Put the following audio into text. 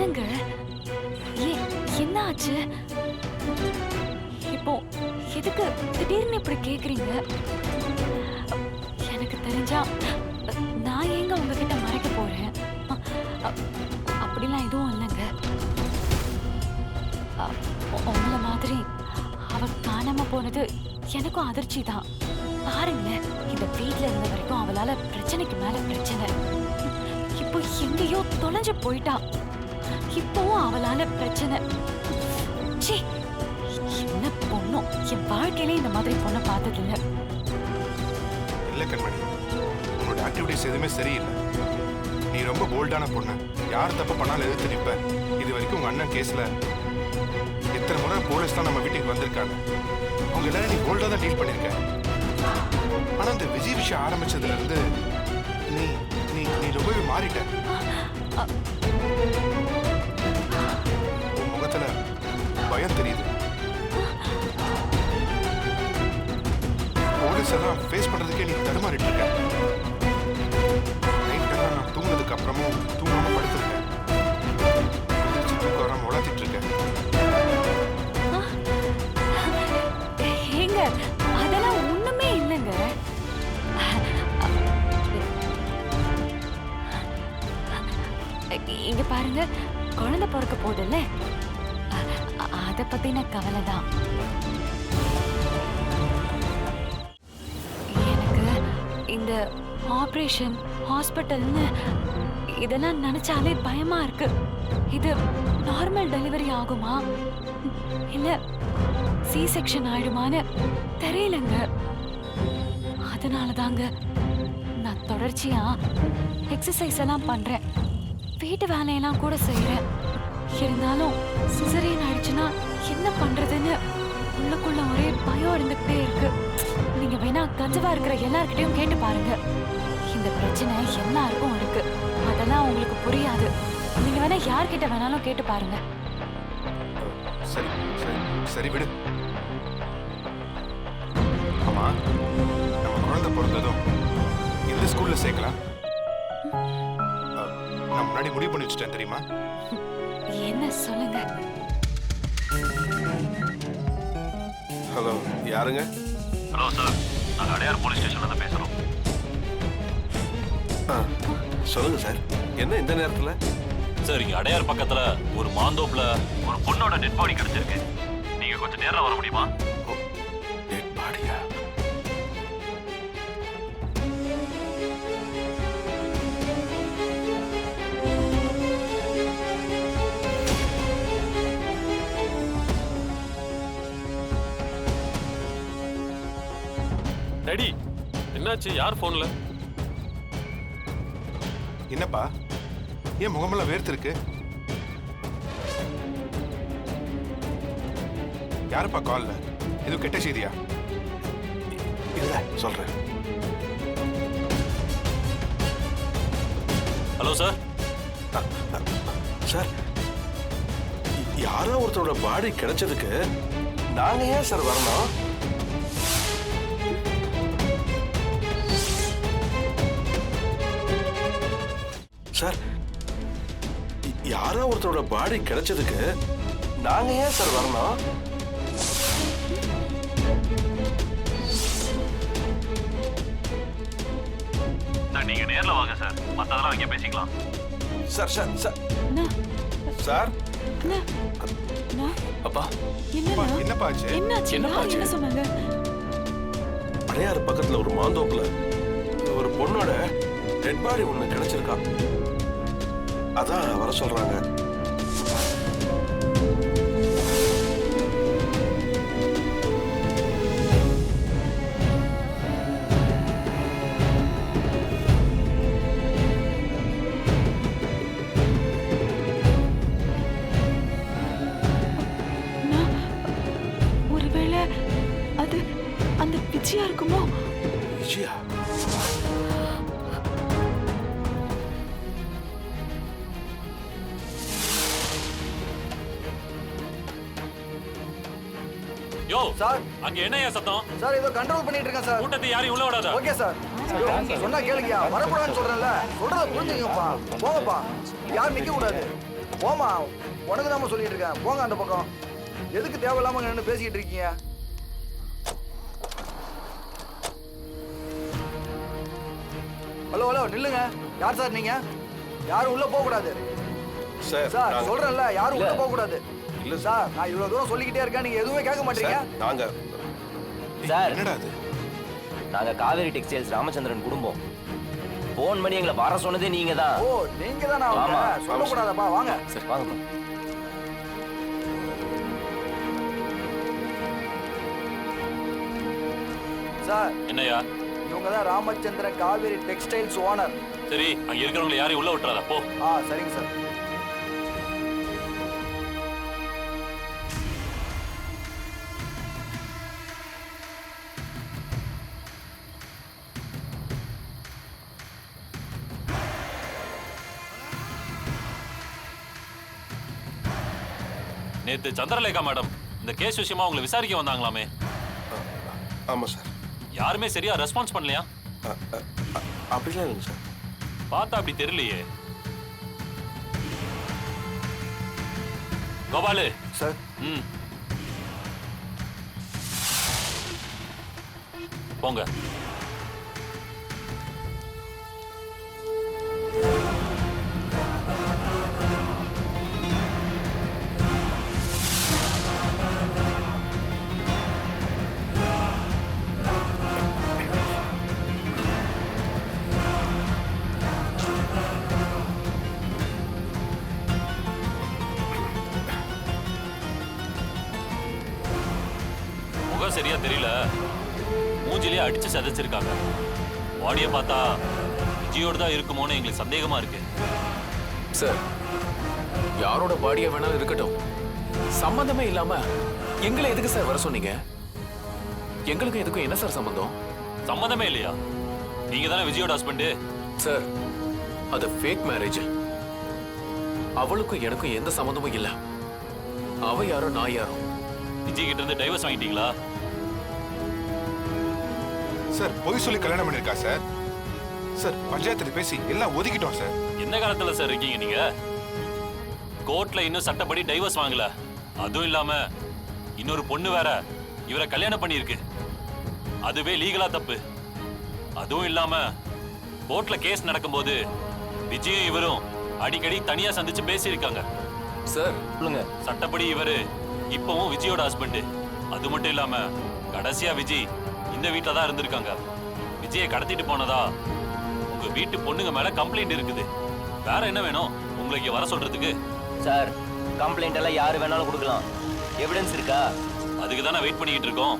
என்னங்க என்ன ஆச்சு? இப்போ எதுக்கு திடீர்னு இப்படி கேக்குறீங்க? எனக்கு தெரிஞ்சா நான் ஏங்க உங்ககிட்ட மறைக்க போறேன்? அப்படிலாம் எதுவும் இல்லைங்க. உங்கள மாதிரி அவ காணாம போனது எனக்கும் அதிர்ச்சி தான். பாருங்களேன், இந்த வீட்ல இருந்த வரைக்கும் அவளால பிரச்சனைக்கு மேல பிரச்சனை. இப்போ எங்கேயோ தொலைஞ்சு போயிட்டா. இப்பவும் அவளால பிரச்சனை. ச்சீ, என்ன பொண்ணும், என் வாழ்க்கையில இந்த மாதிரி பொண்ணை பார்த்தது இல்ல. இல்ல கண்மணி, உன்னோட ஆக்டிவிட்டிஸ் எதுவுமே சரியில்லை. நீ ரொம்ப போல்டான பொண்ணு. யார் தப்பு பண்ணாலும் எதிர்த்து நிற்ப. இது வரைக்கும் உங்க அண்ணன் கேஸ்ல எத்தனை முறை போலீஸ் தான் நம்ம வீட்டுக்கு வந்திருக்காங்க. அவங்க எல்லாரும் நீ போல்டா தான் டீல் பண்ணிருக்க. ஆனா இந்த விஜய் விஷயம் ஆரம்பிச்சதுல இருந்து நீ நீ நீ ரொம்பவே மாறிட்ட. உன் முகத்துல பயம் தெரியுது. போலீஸ் எல்லாம் ஃபேஸ் பண்றதுக்கே நீ தடுமாறிட்டு இருக்க. நைட்டெல்லாம் நான் தூங்கினதுக்கு அப்புறமும் தூங்காம படுத்திருக்கேன். தூக்கம் வராம உழைச்சிட்டு இருக்கேன். ஏங்க, அதெல்லாம் ஒண்ணுமே இல்லைங்க. இங்க பாருங்க, குழந்தை பிறக்க போகுதுல்ல, அத பத்தின கவலை தான். எனக்கு இந்த ஆபரேஷன், ஹாஸ்பிட்டல்னு இதெல்லாம் நினைச்சாலே பயமா இருக்கு. இது நார்மல் டெலிவரி ஆகுமா இல்ல சி செக்ஷன் ஆயிடுமான்னு தெரியலங்க. அதனாலதாங்க நான் தொடர்ச்சியா எக்ஸசைஸ் எல்லாம் பண்றேன், வீட்டு வேலையெல்லாம் கூட செய்யறேன். இருந்தாலும் சிசரியன் ஆயிடுச்சுன்னா என்ன பண்றதுன்னு உள்ளுக்குள்ள ஒரே பயம் இருந்துகிட்டே இருக்கு. நீங்க வேணா கஞ்சவா இருக்கிற எல்லார்கிட்டயும் கேட்டு பாருங்க. இந்த பிரச்சனை எல்லாருக்கும் இருக்கு, அதெல்லாம் உங்களுக்கு புரியாது. நீங்க வேணா யார்கிட்ட வேணாலும் கேட்டு பாருங்க. சரி சரி சரி விடு. ஆமா, நம்ம குழந்தை பிறந்ததும் எந்த ஸ்கூல்ல சேர்க்கலாம்? நான் முன்னாடி முடிவு பண்ணி வச்சுட்டேன் தெரியுமா? என்ன சொல்லுங்க. ஹலோ, யாருங்க? ஹலோ சார், நாங்கள் அடையார் போலீஸ் ஸ்டேஷன்ல தான் பேசுகிறோம். சொல்லுங்க சார், என்ன இந்த நேரத்தில்? சார், இங்கே அடையார் பக்கத்தில் ஒரு மாந்தோப்புல ஒரு பொண்ணோட டெட் பாடி கிடைச்சிருக்கு. நீங்கள் கொஞ்சம் நேரம் வர முடியுமா? டெட் பாடியா? டேடி, என்னாச்சு? யார் ஃபோன்ல? என்னப்பா, ஏன் முகமெல்லாம் வேர்த்து இருக்கு? யாருப்பா கால்ல? எதுவும் கெட்ட செய்தியா? இல்ல, சொல்றேன். Hello sir. சார், யாரோ ஒருத்தரோட பாடி கிடைச்சதுக்கு நாங்க ஏன் சார் வரணும்? சார், யாரோ ஒருத்தரோட பாடி கிடைச்சதுக்கு நாங்க ஏன் சார் வரணும்? சார், நீங்க நேர்ல வாங்க சார், மத்ததெல்லாம் அங்கே பேசிக்கலாம். சார் சார் சார் சார் அப்பா, என்னப்பா ஆச்சு? என்ன சொன்னாங்க? அடையாறு பக்கத்துல ஒரு மாந்தோப்புல ஒரு பொண்ணோட டெட் பாடி ஒண்ணு கிடைச்சிருக்கா. அதான் வர சொல்றாங்க. ஒருவேளை அது அந்த விஜயா இருக்குமோ? விஜயா? யோ சார், அங்க என்னையா சத்தம்? சார் ஏதோ கண்ட்ரோல் பண்ணிட்டு இருக்கேன் சார். கூட்டத்தை யாரையும் உள்ள விடாத. Okay sir. சொன்னா கேளுங்கயா, வரக்கூடாதுன்னு சொல்றேன்ல. சொல்றத புரிஞ்சுங்கப்பா. போங்கப்பா, யாரும் நிக்க கூடாது. போமா, உனக்கு தான் சொல்லிட்டு இருக்கேன். போங்க அந்த பக்கம். எதுக்கு தேவையில்லாம நின்று பேசிக்கிட்டு இருக்கீங்க? ஹலோ ஹலோ நில்லுங்க. யார் சார் நீங்க? யாரும் உள்ள போக கூடாது சார் சார். நாங்க- சொல்றேன்ல, யாரும் உள்ள போக கூடாது. இல்ல சார், நான் இவ்வளவு தூரம் சொல்லிக்கிட்டே இருக்கேன், நீங்க எதுவுமே கேட்க மாட்டீங்க. சார், நாங்க சார் என்னடா அது? நாங்க காவேரி டெக்ஸ்டைல்ஸ் ராமச்சந்திரன் குடும்பம். போன் பண்ணி எங்களை வர சொன்னதே நீங்க தான். ஓ, நீங்க தானா? ஆமா. சொல்லக்கூடாதப்பா, வாங்க. சரி வாங்க. சார், என்னையா? இவங்க தான் ராமச்சந்திரன் காவேரி டெக்ஸ்டைல்ஸ் ஓனர். சரி, அங்க இருக்கிறவங்களை யாரையும் உள்ள விட்டுறாத போ. சரிங்க சார். நேத்து சந்திரலேகா மேடம் இந்த கேஸ் விஷயமா உங்களை விசாரிக்க வந்தாங்களாமே. ஆமா சார். யாருமே சரியா ரெஸ்பான்ஸ் பண்ணலையா? அப்படிலாம் இல்லைங்க சார். பார்த்தா அப்படி தெரியலையே. கோபாலு. சார், ம். போங்க. முகம் சரியா தெரியல, மூஞ்சிலேயே அடிச்சு சதைச்சிருக்காங்க. பாடியை பார்த்தா விஜயோடு தான் இருக்குமோன்னு எங்களுக்கு சந்தேகமா இருக்கு. சார், யாரோட பாடியா வேணாலும் இருக்கட்டும், சம்பந்தமே இல்லாம எங்களை எதுக்கு சார் வர சொன்னீங்க? எங்களுக்கும் எதுக்கும் என்ன சார் சம்பந்தம்? சம்மந்தமே இல்லையா? நீங்க தானே விஜயோட ஹஸ்பண்டு. சார், அது ஃபேக் மேரேஜ். அவளுக்கும் எனக்கும் எந்த சம்பந்தமும் இல்ல. அவ யாரோ நான் யாரோ. விஜய் கிட்ட இருந்து டைவர்ஸ் வாங்கிட்டீங்களா? சார், பொய் சொல்லி கல்யாணம் பண்ணிருக்கா சார். சார், பஞ்சாயத்துல பேசி எல்லாம் ஒதுக்கிட்டோம் சார். என்ன காலத்துல சார் இருக்கீங்க நீங்க? கோர்ட்ல இன்னும் சட்டப்படி டைவர்ஸ் வாங்கல. அதுவும் இல்லாம இன்னொரு பொண்ணு வேற இவரை கல்யாணம் பண்ணியிருக்கு. அதுவே லீகலா தப்பு. அதுவும் இல்லாம கோர்ட்ல கேஸ் நடக்கும்போது விஜயும் இவரும் அடிக்கடி தனியா சந்திச்சு பேசியிருக்காங்க. சார், சொல்லுங்க. சட்டப்படி இவரு இப்பவும் விஜயோட ஹஸ்பண்ட். அது மட்டும் இல்லாம கடைசியா விஜய் இந்த வீட்டில தான் இருந்திருக்காங்க. விஜயை கடத்திட்டு போனதா உங்க வீட்டு பொண்ணுங்க மேல கம்ப்ளைண்ட் இருக்குது. வேற என்ன வேணும் உங்களுக்கு வர சொல்றதுக்கு? சார், கம்ப்ளைண்ட் எல்லாம் யாரு வேணாலும் கொடுக்கலாம். எவிடன்ஸ் இருக்கா? அதுக்கு தானே வெயிட் பண்ணிக்கிட்டு இருக்கோம்.